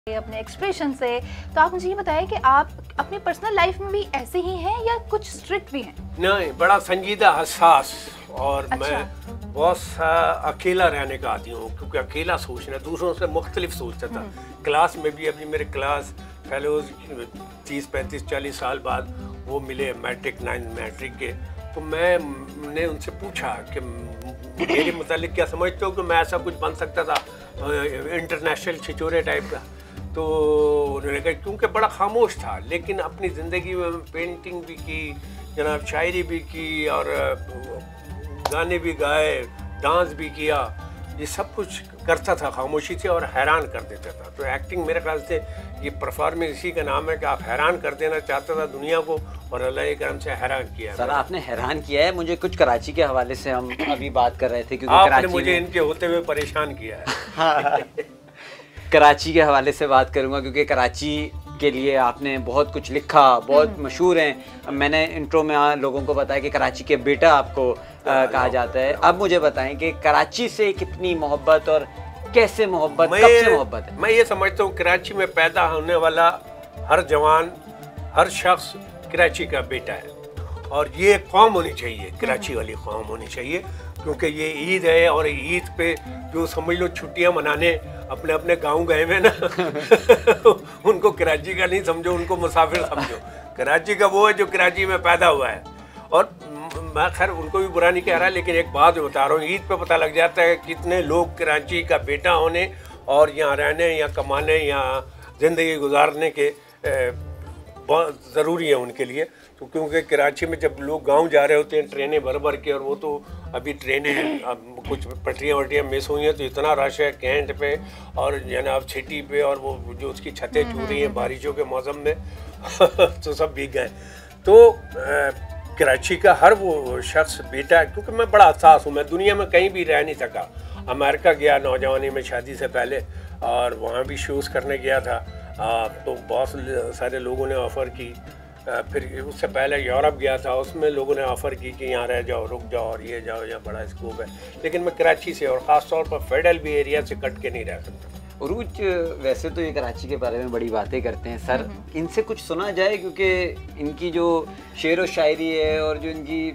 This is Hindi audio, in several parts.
अपने एक्सप्रेशन से। तो आप मुझे ये बताएं कि आप अपनी पर्सनल लाइफ में भी ऐसे ही हैं या कुछ स्ट्रिक्ट भी हैं? नहीं, बड़ा संजीदा, हसास और अच्छा। मैं बहुत अकेला रहने का आदी हूँ, क्योंकि अकेला सोचना, दूसरों से मुख्तलिफ सोचता था। क्लास में भी अभी मेरे क्लास फेलोज 30-35-40 साल बाद वो मिले मैट्रिक 9 मैट्रिक के, तो मैंने उनसे पूछा कि मेरे मुतालिक क्या समझते हो कि मैं ऐसा कुछ बन सकता था इंटरनेशनल छिछोरे टाइप का। तो उन्होंने कहा क्योंकि बड़ा खामोश था, लेकिन अपनी ज़िंदगी में पेंटिंग भी की, जनाब शायरी भी की और गाने भी गाए, डांस भी किया, ये सब कुछ करता था खामोशी से और हैरान कर देता था। तो एक्टिंग मेरे ख्याल से ये परफॉर्मेंस इसी का नाम है कि आप हैरान कर देना चाहता था दुनिया को, और अल्लाह के करम से हैरान किया। सर आपने हैरान किया है मुझे। कुछ कराची के हवाले से हम अभी बात कर रहे थे, क्योंकि आपने कराची मुझे इनके होते हुए परेशान किया है। हाँ, कराची के हवाले से बात करूंगा, क्योंकि कराची के लिए आपने बहुत कुछ लिखा, बहुत मशहूर हैं। मैंने इंट्रो में लोगों को बताया कि कराची के बेटा आपको कहा जाता है। अब मुझे बताएं कि कराची से कितनी मोहब्बत और कैसे मोहब्बत, कब से मोहब्बत है? मैं ये समझता हूँ कराची में पैदा होने वाला हर जवान, हर शख्स कराची का बेटा है, और ये कौम होनी चाहिए, कराची वाली कौम होनी चाहिए, क्योंकि ये ईद है और ईद पे जो समझ लो छुट्टियां मनाने अपने अपने गांव गए हैं ना उनको कराची का नहीं समझो, उनको मुसाफिर समझो। कराची का वो है जो कराची में पैदा हुआ है। और मैं खैर उनको भी बुरा नहीं कह रहा, लेकिन एक बात बता रहा हूँ, ईद पे पता लग जाता है कितने लोग कराची का बेटा होने और यहाँ रहने, यहाँ कमाने, यहाँ ज़िंदगी गुजारने के बहुत ज़रूरी है उनके लिए। तो क्योंकि कराची में जब लोग गांव जा रहे होते हैं ट्रेनें भर भर के, और वो तो अभी ट्रेनें अब कुछ पटरियाँ वटरियाँ मिस हुई हैं, तो इतना रश है कैंट पे और जनाब सिटी पे, और वो जो उसकी छतें छू रही हैं बारिशों के मौसम में तो सब भीग गए। तो कराची का हर वो शख्स बेटा है, क्योंकि मैं बड़ा हसास हूँ। मैं दुनिया में कहीं भी रह नहीं सका। अमेरिका गया नौजवानी में शादी से पहले, और वहाँ भी शोज़ करने गया था। तो बहुत सारे लोगों ने ऑफ़र की। फिर उससे पहले यूरोप गया था, उसमें लोगों ने ऑफ़र की कि यहाँ रह जाओ, रुक जाओ और ये जाओ, यहाँ बड़ा स्कोप है। लेकिन मैं कराची से और ख़ास तौर पर फेडरल भी एरिया से कट के नहीं रह सकता। उरूज वैसे तो ये कराची के बारे में बड़ी बातें करते हैं सर, इनसे कुछ सुना जाए, क्योंकि इनकी जो शेर व शायरी है और जो इनकी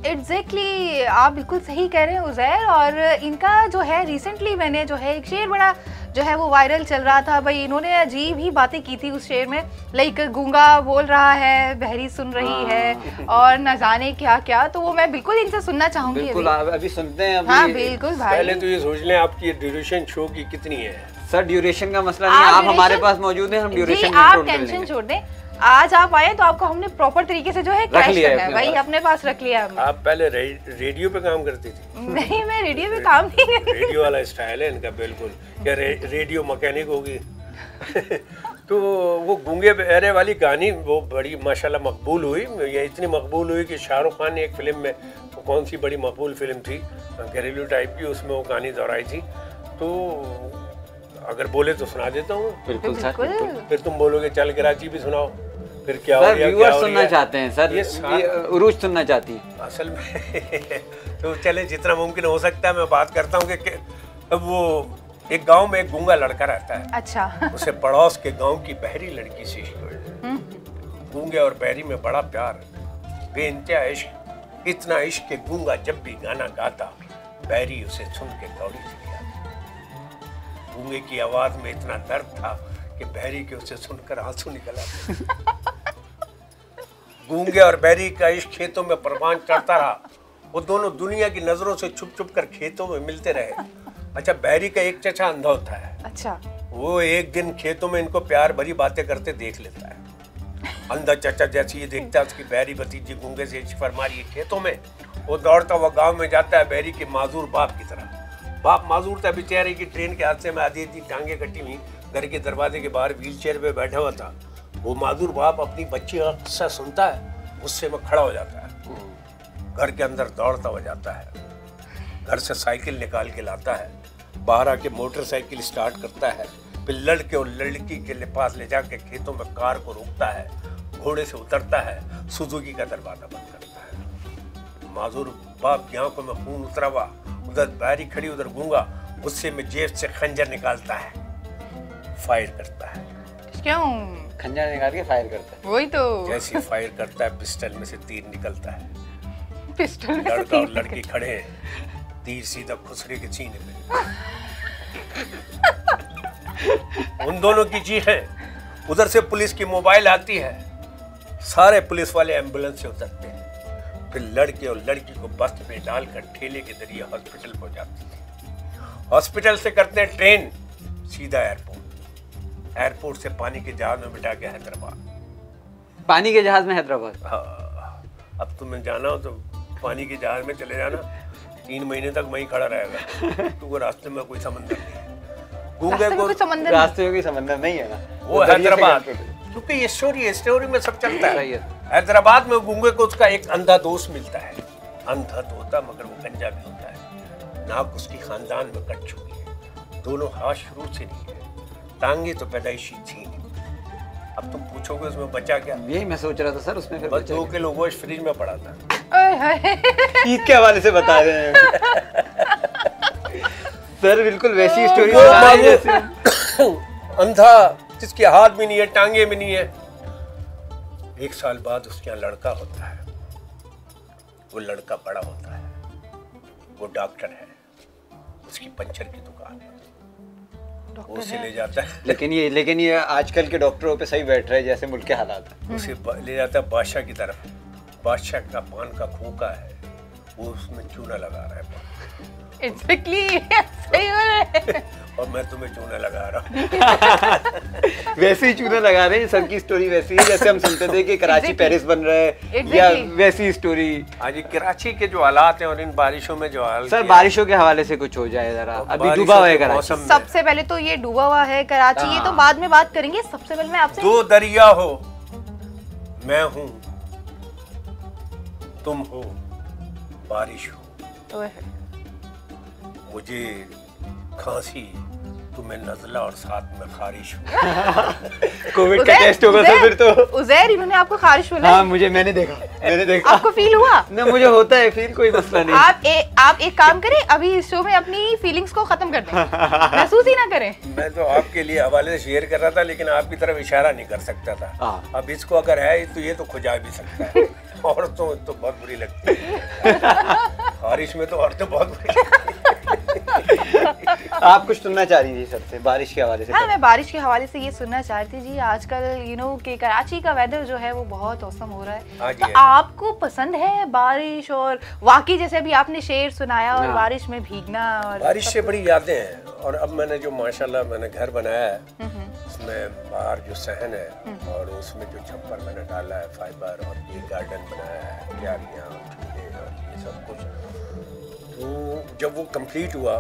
एग्जैक्टली आप बिल्कुल सही कह रहे हैं उज़ैर। और इनका जो है रिसेंटली मैंने जो है एक शेर बड़ा जो है वो वायरल चल रहा था। भाई इन्होंने अजीब ही बातें की थी उस शेर में, लाइक गूंगा बोल रहा है, बहरी सुन रही है और न जाने क्या क्या। तो वो मैं बिल्कुल इनसे सुनना चाहूंगी। बिल्कुल अभी सुनते हैं। हाँ बिल्कुल भाई। पहले तो ये सोच लें आपकी ड्यूरेशन शो की कितनी है। सर ड्यूरेशन का मसला नहीं है, आप हमारे पास मौजूद हैं, हम ड्यूरेशन आप टेंशन छोड़ दें। आज आप आए तो आपको हमने प्रॉपर तरीके से जो है क्रैश करना है भाई, अपने पास रख लिया हमने। आप पहले रेडियो पे काम करती थी? नहीं, मैं रेडियो पे काम नहीं करती। रेडियो वाला स्टाइल है इनका बिल्कुल, क्या रेडियो मैकेनिक होगी तो वो गूंगे बहरे वाली कहानी वो बड़ी माशाल्लाह मकबूल हुई। ये इतनी मकबूल हुई कि शाहरुख खान ने एक फिल्म में, वो कौन सी बड़ी मकबूल फिल्म थी घरेलू टाइप की, उसमें वो कहानी दोहराई थी। तो अगर बोले तो सुना देता हूँ। बिल्कुल सर, फिर तुम बोलोगे चल कराची भी सुनाओ, फिर क्या सर, हो गया, व्यूअर्स सुनना चाहते हैं सर, ये उरूज सुनना चाहती है असल में तो चले जितना मुमकिन हो सकता है मैं बात करता हूँ कि अब वो एक गांव में एक गूंगा लड़का रहता है। अच्छा। उसे पड़ोस के गांव की बहरी लड़की से इश्क हुआ। गूंगे और बहरी में बड़ा प्यार, बेइंतहा इश्क, इतना इश्क कि गूंगा जब भी गाना गाता बहरी उसे सुन के दौड़ी चली आती। गूंगे की आवाज में इतना दर्द था कि बहरी के उसे सुनकर आंसू निकल आते। गूंगे और बहरी का इश्क खेतों में परवान चढ़ता रहा। वो दोनों दुनिया की नजरों से छुप छुप कर खेतों में मिलते रहे। अच्छा, बहरी का एक चचा अंधा होता है। अच्छा। वो एक दिन खेतों में इनको प्यार भरी बातें करते देख लेता है। अंधा चचा जैसे ये देखता है उसकी बहरी भतीजी गूंगे से इश्क फरमा रही है खेतों में, वो दौड़ता हुआ गाँव में जाता है बहरी के माजूर बाप की तरह। बाप माजूर था बेचारे की, ट्रेन के हादसे में आधी टांगे कटी हुई, घर के दरवाजे के बाहर व्हील चेयर पे बैठा हुआ था। वो माजूर बाप अपनी बच्ची का किस्सा सुनता है, गुस्से में खड़ा हो जाता है, घर के अंदर दौड़ता हो जाता है, घर से साइकिल निकाल के लाता है, बाहर आके मोटरसाइकिल स्टार्ट करता है, फिर लड़के और लड़की के पास ले जाके खेतों में कार को रोकता है, घोड़े से उतरता है, सुजुकी का दरवाजा बंद करता है। माजूर बाप की आंखों में खून उतरा हुआ, उधर बहरी खड़ी उधर गूंगा, गुस्से में जेब से खंजर निकालता है, फायर करता है। क्यों? खंजर निकाल के फायर करता है। वही तो, जैसे फायर करता है पिस्टल में से तीर निकलता है, पिस्टल में से लड़का और तीर लड़की खड़े हैं, तीर सीधा खुसरे के सीने में। उन दोनों की चीखें, उधर से पुलिस की मोबाइल आती है, सारे पुलिस वाले एम्बुलेंस से उतरते हैं, फिर लड़के और लड़की को बस में डालकर ठेले के जरिए हॉस्पिटल पहुंचाते हैं। हॉस्पिटल से करते हैं ट्रेन सीधा एयरपोर्ट, एयरपोर्ट से पानी के जहाज में बिठा के हैदराबाद। पानी के जहाज में हैदराबाद? हाँ, अब तुम्हें जाना हो तो पानी के जहाज में चले जाना, 3 महीने तक वहीं खड़ा रहेगा। तो रास्ते में कोई समंदर नहीं है, गूंगे को रास्ते में कोई समंदर नहीं है ना, वो हैदराबाद। क्योंकि ये स्टोरी में सब चलता है। हैदराबाद में गूंगे को उसका एक अंधा दोस्त मिलता है, अंधा तो होता मगर वो गंजा भी होता है, नाक उसकी खानदान में कट चुकी है, दोनों हाथ शुरू से नहीं है, टांगे तो पैदाइशी थी नहीं। अब तुम पूछोगे उसमें बचा क्या? यही मैं सोच रहा था सर, उसमें फिर बस 2 किलो गोश्त फ्रिज में पड़ा था। ईद के हवाले से बता रहे हैं सर, बिल्कुल वैसी स्टोरी जैसे अंधा जिसके हाथ भी नहीं है, टांगे भी नहीं है। 1 साल बाद उसके यहाँ लड़का होता है, वो लड़का बड़ा होता है, वो डॉक्टर है, उसकी पंचर की दुकान है, वो उसे ले जाता है। लेकिन ये आजकल के डॉक्टरों पे सही बैठ रहे हैं जैसे मुल्क के हालात हैं। उसे ले जाता है बादशाह की तरफ, बादशाह का पान का खोखा है, वो उसमें चूना लगा रहा है। Exactly, सही हो रहा है। और मैं तुम्हें चूना लगा रहा हूँ। वैसे ही चूना लगा रहे हैं, सबकी स्टोरी वैसी है जैसे हम सुनते थे कि कराची पेरिस बन रहा है, या वैसी स्टोरी। आज कराची के जो हालात हैं और इन बारिशों में जो हाल, सर बारिशों के हवाले से कुछ हो जाए जरा। अभी डूबा हुआ है कराची। सबसे पहले तो ये डूबा हुआ है कराची, ये तो बाद में बात करेंगे। सबसे पहले मैं आपसे, 2 दरिया हो, मैं हूँ, तुम हो, बारिश हो, मुझे खांसी, तुम्हें नज़ला और साथ में खारिश हो। कोविड का टेस्ट होगा सर फिर तो। उज़ैर, इन्होंने आपको खारिश बोला? हाँ, मैंने देखा। आपको फील हुआ? ना, मुझे होता है फील, कोई मसला नहीं। आप एक काम करें, अभी इस शो में अपनी फीलिंग्स को खत्म कर दें, महसूस ही ना करें। मैं तो आपके लिए हवाले से शेयर कर रहा था, लेकिन आपकी तरफ इशारा नहीं कर सकता था। अब इसको अगर है तो ये तो खुजा भी सकता है। औरतों तो बहुत बुरी लगती है, बारिश में तो औरतें बहुत बुरी लगती है। आप कुछ सुनना चाह रही थी सर से बारिश के हवाले से? हाँ, मैं बारिश के हवाले से ये सुनना चाह रही थी जी। आजकल कि कराची का वेदर जो है वो बहुत औसम हो रहा है, तो आपको पसंद है बारिश? और वाकई जैसे अभी आपने शेर सुनाया और बारिश में भीगना, और बारिश से बड़ी यादें हैं। और अब मैंने जो माशाल्लाह मैंने घर बनाया है, उसमें बाहर जो सहन है और उसमें जो छप्पर मैंने डाला है फाइबर, और ये गार्डन बनाया है, क्यारियाँ, झूले और ये सब कुछ, तो जब वो कंप्लीट हुआ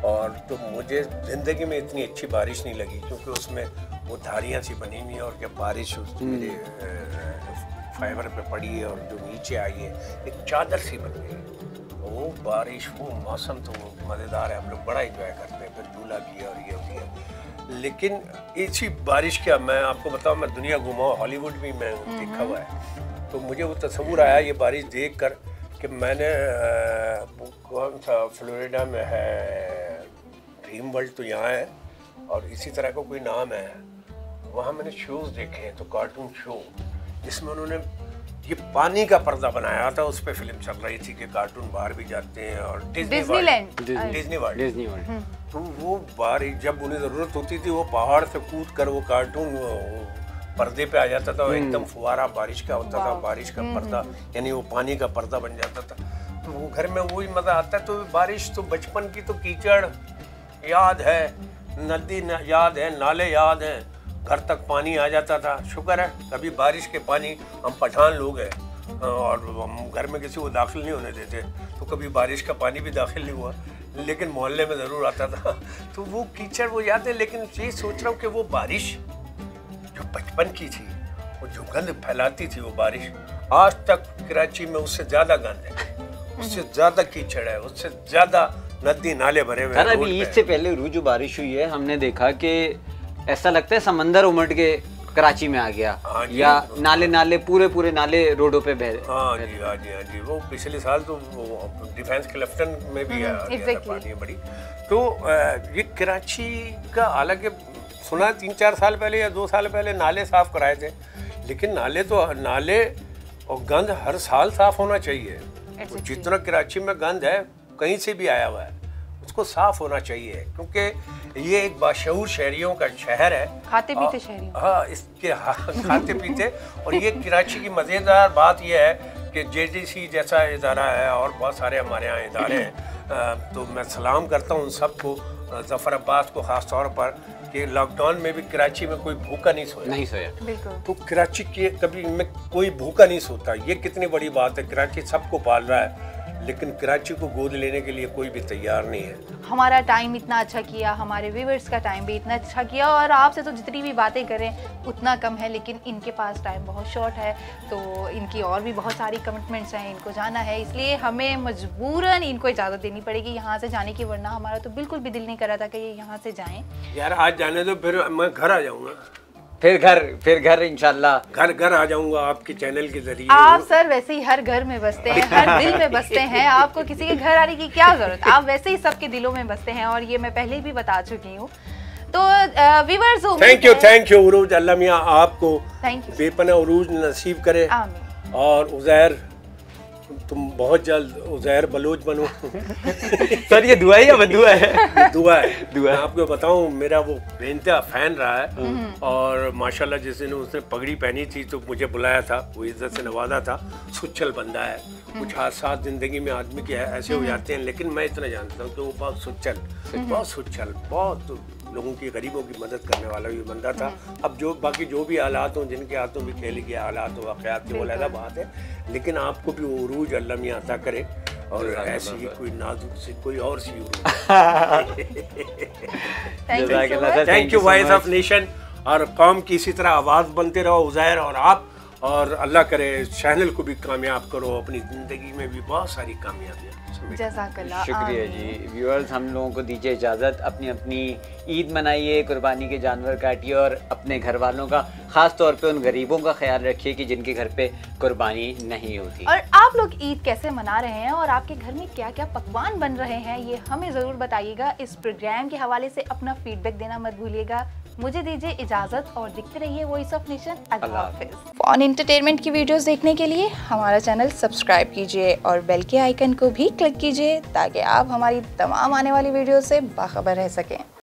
और तो मुझे ज़िंदगी में इतनी अच्छी बारिश नहीं लगी, क्योंकि उसमें वो धारियाँ सी बनी हुई हैं, और जब बारिश मेरे फाइबर पे पड़ी है और जो नीचे आई है एक चादर सी बन गई, वो बारिश, वो मौसम तो मज़ेदार है, हम लोग बड़ा इंजॉय करते हैं। फिर झूला किया और ये किया। लेकिन इसी बारिश का मैं आपको बताऊँ, मैं दुनिया घुमा, हॉलीवुड भी मैं देखा हुआ है, तो मुझे वो तस्वुर आया ये बारिश देख कर कि मैंने कौन सा फ्लोरिडा में है, ड्रीम वर्ल्ड तो यहाँ है, और इसी तरह का कोई नाम है, वहाँ मैंने शोज़ देखे हैं, तो कार्टून शो जिसमें उन्होंने ये पानी का पर्दा बनाया था, उस पर फिल्म चल रही थी कि कार्टून बाहर भी जाते हैं, और डिज्नी वर्ल्ड। तो वो बारिश जब उन्हें ज़रूरत होती थी, वो पहाड़ से कूद कर वो कार्टून पर्दे पे आ जाता था, एकदम फुवारा बारिश का होता था, बारिश का पर्दा, यानी वो पानी का पर्दा बन जाता था। तो वो घर में वही मज़ा आता है। तो बारिश तो बचपन की तो कीचड़ याद है, नदी याद है, नाले याद हैं, घर तक पानी आ जाता था। शुक्र है कभी बारिश के पानी, हम पठान लोग हैं और हम घर में किसी को दाखिल नहीं होने देते, तो कभी बारिश का पानी भी दाखिल नहीं हुआ, लेकिन मोहल्ले में ज़रूर आता था। तो वो कीचड़ वो याद है। लेकिन ये सोच रहा हूँ कि वो बारिश जो बचपन की थी, वो जो गंद फैलाती थी वो बारिश, आज तक कराची में उससे ज़्यादा गंद है, उससे ज़्यादा कीचड़ है, उससे ज़्यादा नदी नाले भरे हुए हैं। अभी ईद से पहले रोज जो बारिश हुई है, हमने देखा कि ऐसा लगता है समंदर उमड़ के कराची में आ गया, या नाले पूरे नाले रोडों पे बह रहे। हाँ जी, वो पिछले साल तो वो डिफेंस क्लिफ्टन में भी आ गया था पानी बड़ी। तो ये कराची का, हालांकि सुना 3-4 साल पहले या 2 साल पहले नाले साफ कराए थे, लेकिन नाले और गंद हर साल साफ होना चाहिए। जितना कराची में गंद है कहीं से भी आया हुआ है उसको साफ होना चाहिए, क्योंकि ये एक बाशऊर शहरियों का शहर है, खाते पीते शहरी। हाँ, इसके खाते पीते। और ये कराची की मज़ेदार बात यह है कि JDC जैसा इदारा है और बहुत सारे हमारे यहाँ इदारे हैं, तो मैं सलाम करता हूँ उन सबको, ज़फ़र अब्बास को ख़ास तौर पर, कि लॉकडाउन में भी कराची में कोई भूखा नहीं सोया। बिल्कुल। तो कराची के कभी में कोई भूखा नहीं सोता, ये कितनी बड़ी बात है। कराची सबको पाल रहा है, लेकिन कराची को गोद लेने के लिए कोई भी तैयार नहीं है। हमारा टाइम इतना अच्छा किया, हमारे व्यूवर्स का टाइम भी इतना अच्छा किया, और आपसे तो जितनी भी बातें करें उतना कम है, लेकिन इनके पास टाइम बहुत शॉर्ट है, तो इनकी और भी बहुत सारी कमिटमेंट्स हैं, इनको जाना है, इसलिए हमें मजबूरन इनको इजाज़त देनी पड़ेगी यहाँ से जाने की, वरना हमारा तो बिल्कुल भी दिल नहीं कर रहा था कि ये यहाँ से जाएँ। यार आज जाने दो, फिर मैं घर आ जाऊँगा, फिर घर इंशाल्लाह घर आ जाऊंगा आपके चैनल के जरिए। आप सर वैसे ही हर घर में बसते हैं, हर दिल में बसते हैं, आपको किसी के घर आने की क्या जरूरत, आप वैसे ही सबके दिलों में बसते हैं, और ये मैं पहले भी बता चुकी हूँ। तो व्यूअर्स, थैंक यू उरूज, अल्लाह मियां आपको बेपना उरूज नसीब करे। आमीन। और उज़ैर, तुम बहुत जल्द उज़ैर बलोच बनो। सर ये दुआ है या बदुआ है? ये दुआ है। मैं आपको बताऊं, मेरा वो बेइंतहा फैन रहा है, और माशाल्लाह जिस दिन उसने पगड़ी पहनी थी तो मुझे बुलाया था, वो इज्जत से नवाजा था। सुच्चल बंदा है, कुछ हादसात जिंदगी में आदमी के ऐसे हो जाते हैं, लेकिन मैं इतना जानता हूँ कि वो बहुत सुच्चल, बहुत लोगों की, गरीबों की मदद करने वाला भी बंदा था। अब जो बाकी जो भी हालात हों, जिनके हाथों भी खेल के हालात हो, वाक़यात की, वो अलग बात है, लेकिन आपको भी वो उरूज अल्लाह मियां अता करे, और ऐसी ही कोई नाजुक से कोई और सी thank you voice of nation, और कौम की इसी तरह आवाज़ बनते रहो उज़ैर और आप, और अल्लाह करे चैनल को भी कामयाब करो, अपनी ज़िंदगी में भी बहुत सारी कामयाबियाँ। शुक्रिया जी। व्यूअर्स, हम लोगों को दीजिए इजाज़त, अपनी ईद मनाइए, कुर्बानी के जानवर काटिए, और अपने घर वालों का, ख़ास तौर पे उन गरीबों का ख्याल रखिए कि जिनके घर पे कुर्बानी नहीं होती। और आप लोग ईद कैसे मना रहे हैं, और आपके घर में क्या क्या पकवान बन रहे हैं, ये हमें ज़रूर बताइएगा। इस प्रोग्राम के हवाले से अपना फीडबैक देना मत भूलिएगा। मुझे दीजिए इजाज़त, और देखते रहिए वॉइस ऑफ नेशन। अल्लाह हाफिज़। फन एंटरटेनमेंट की वीडियोस देखने के लिए हमारा चैनल सब्सक्राइब कीजिए, और बेल के आइकन को भी क्लिक कीजिए, ताकि आप हमारी तमाम आने वाली वीडियो से बाखबर रह सकें।